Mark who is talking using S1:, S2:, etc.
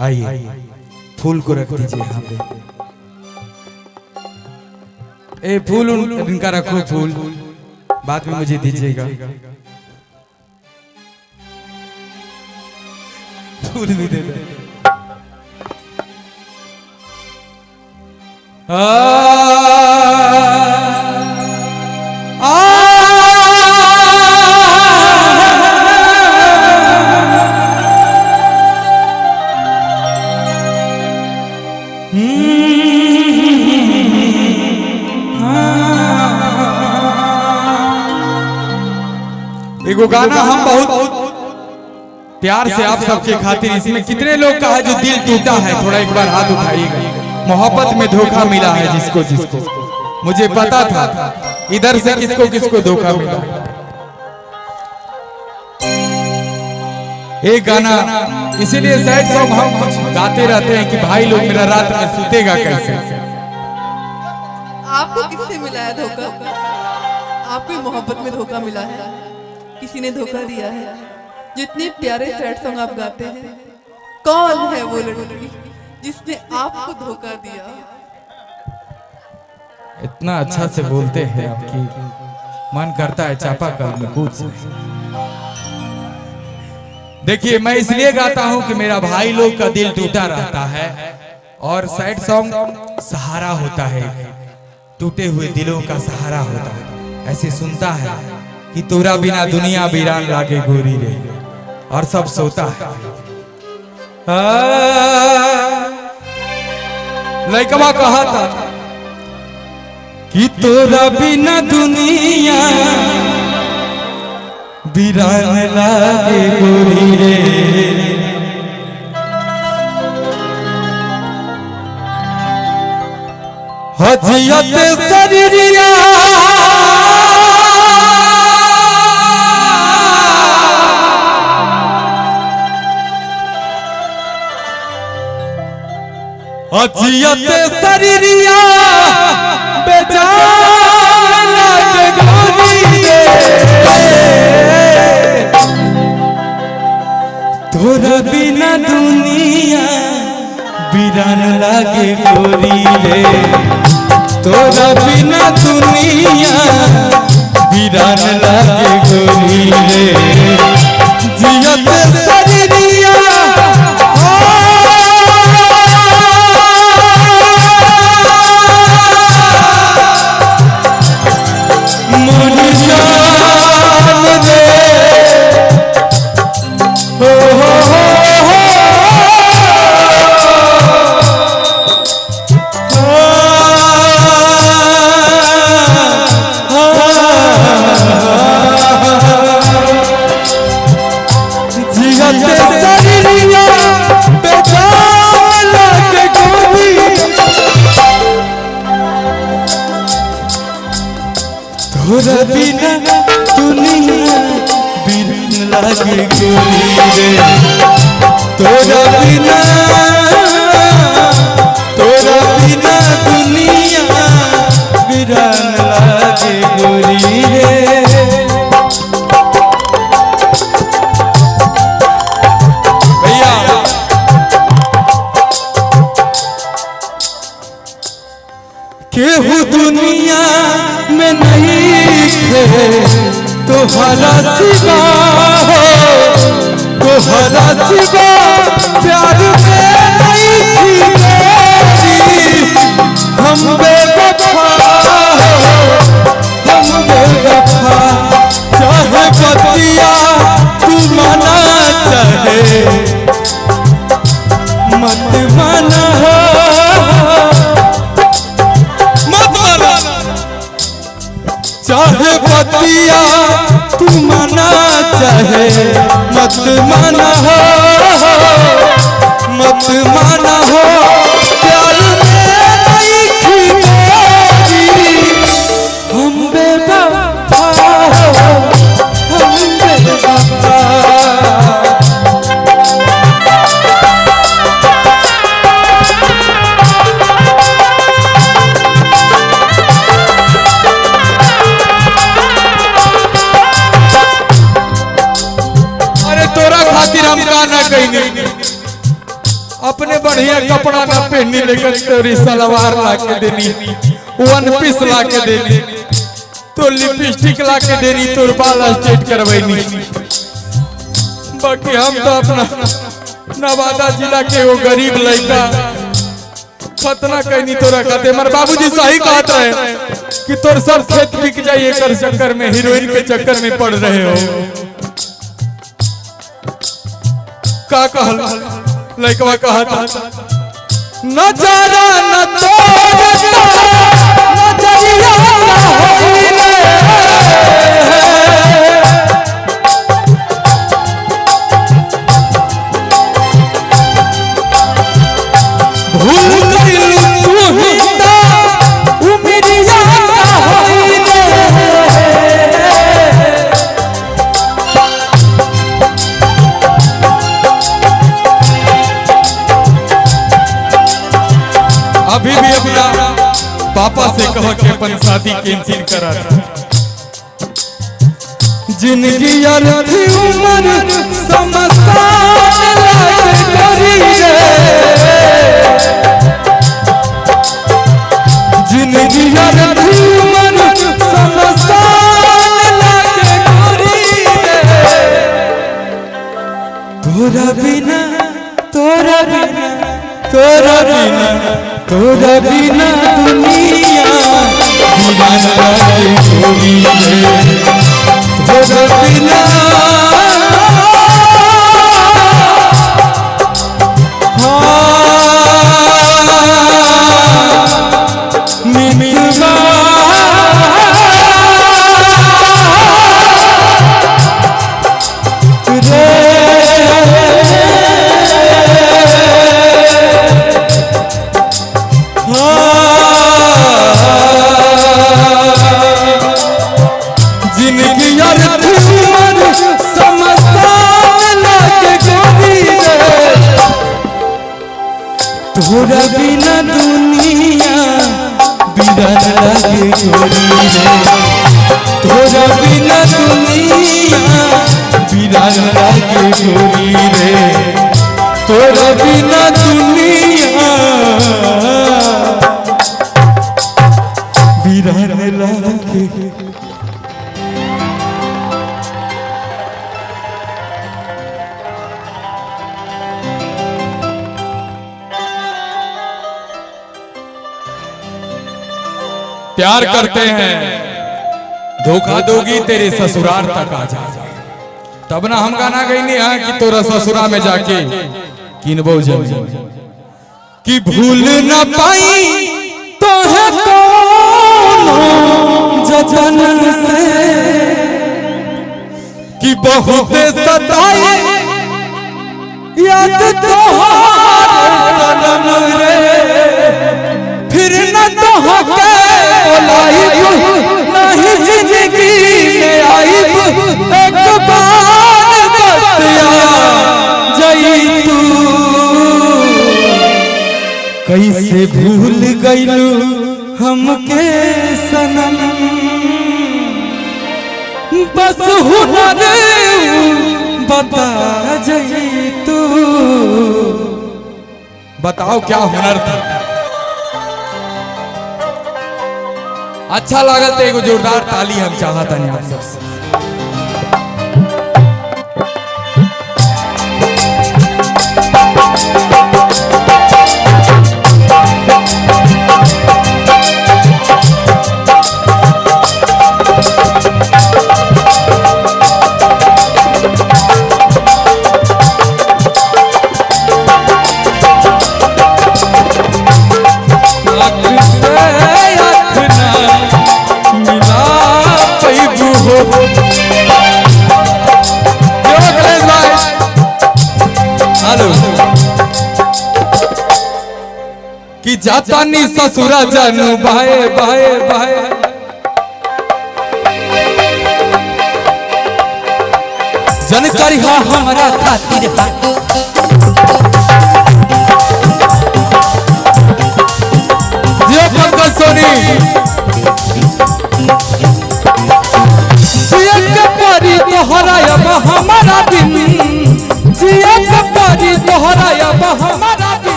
S1: आइए फूल को रख दीजिए यहाँ पे। ए फूल इनका रखो, फूल बाद में मुझे दीजिएगा। फूल भी दे दे। एगो गाना हम बहुत प्यार से आप सबके खातिर, इसमें कितने लोग का है जो दिल टूटा है, थोड़ा एक बार हाथ उठाइएगा। मोहब्बत में धोखा मिला है जिसको जिसको, मुझे पता था इधर से किसको किसको धोखा मिला। एक गाना इसीलिए सैड सॉन्ग हम कुछ गाते रहते हैं कि भाई लोग मेरा रात में सूतेगा कैसे।
S2: आपको किससे मिला है धोखा? आपको मोहब्बत में धोखा मिला है, किसी ने धोखा दिया है? जितने प्यारे सैड सॉन्ग आप गाते हैं, कौन है वो लड़की जिसने आपको धोखा दिया?
S1: इतना अच्छा से बोलते हैं आपकी मन करता है चापाकल में कूद से। देखिए मैं इसलिए गाता हूं कि मेरा भाई लोग का दिल टूटा रहता है और सैड सॉन्ग सहारा होता है, टूटे हुए दिलों का सहारा होता है। ऐसे सुनता है कि तोरा बिना दुनिया वीरान लागे गोरी रे, और सब सोता है। लइकवा कहा था कि तोरा बिना दुनिया वीरान लागे गोरी रे, हजियत शरीरिया हजियत शरीरिया बेजान लागे गोरी रे, तोरा बिना दुनिया वीरान लागे गोरी रे, तोरा बिना दुनिया वीरान लागे गोरी रे, जियत शरीरिया तोरा बिना दुनिया वीरान लागे गोरी रे, तोरा बिना दुनिया वीरान लागे गोरी रे। भैया केहू दुनिया में नहीं तोहरा सिवा हो, तोहरा सिवा प्यार में नहीं थी तेरी, हम बेवफा हो, हम बेवफा। चाहे बतिया तू माना चाहे मत माना हो, चाहे बतिया तू माना चाहे मत माना हो, मत माना हो। प्यार में नहीं थी तेरी, हम बेवफा हो, हम बेवफा। अपने बढ़िया कपड़ा ना पहनी लेकिन तोरी सलवार ला के देनी, वन पीस ला के देनी, तो लिपस्टिक ला के देनी, तोर बाल स्ट्रेट करवैनी। बाकी हम तो अपना नवादा जिला के वो गरीब लड़का खतना कहनी तोरा कहते। हमारे बाबूजी सही कहते हैं कि तोर सब खेत बिक जाइए कर चक्कर में, हीरोइन के चक्कर में पड़ रहे हो। का कहल लड़कवा कहता नजारा न तोरता नजरिया ना होइले, भूल गइल तू ही ता उमरिया ना होइले। अभी भी अपना पापा से कहो कि अपन शादी कैंसिल करा। जिंदगी अनथी उम्र समसान लागे करी रे, जिंदगी अनथी उम्र समसान लागे करी रे। तोरा बिना तोरा बिना तोरा बिना तोरा बिना दुनिया दीवाना लागे छोड़ी रे। तोरा बिना मिटवा तोरा बिना दुनिया बिरन लागे छोड़ी रे। तोरा बिना दुनिया बिरन लागे छोड़ी रे। तोरा बिना दुनिया बिरन लागे। प्यार करते हैं धोखा दोगी तेरे ससुराल तक आ जा, तब ना हम गाना गईनी है कि तोरा ससुरा में जाके किनबो जमीन। कि भूल न पाई तो है कोनो जतन से, कि बहुत सताई याद तोहार सनम रे। फिर न तोहके नहीं जिंदगी में आइब, एक बार बतिया जई तू। कैसे भूल गइलू हमके सनम, बस हुनर बता जई तू। बताओ क्या हुनर था। अच्छा लागल तो एगो जोरदार ताली हम चाहता नहीं आप सबसे। कि जाता नी ससुरा जानू बाए बाए बाए, जन करिहा हमरा खातिर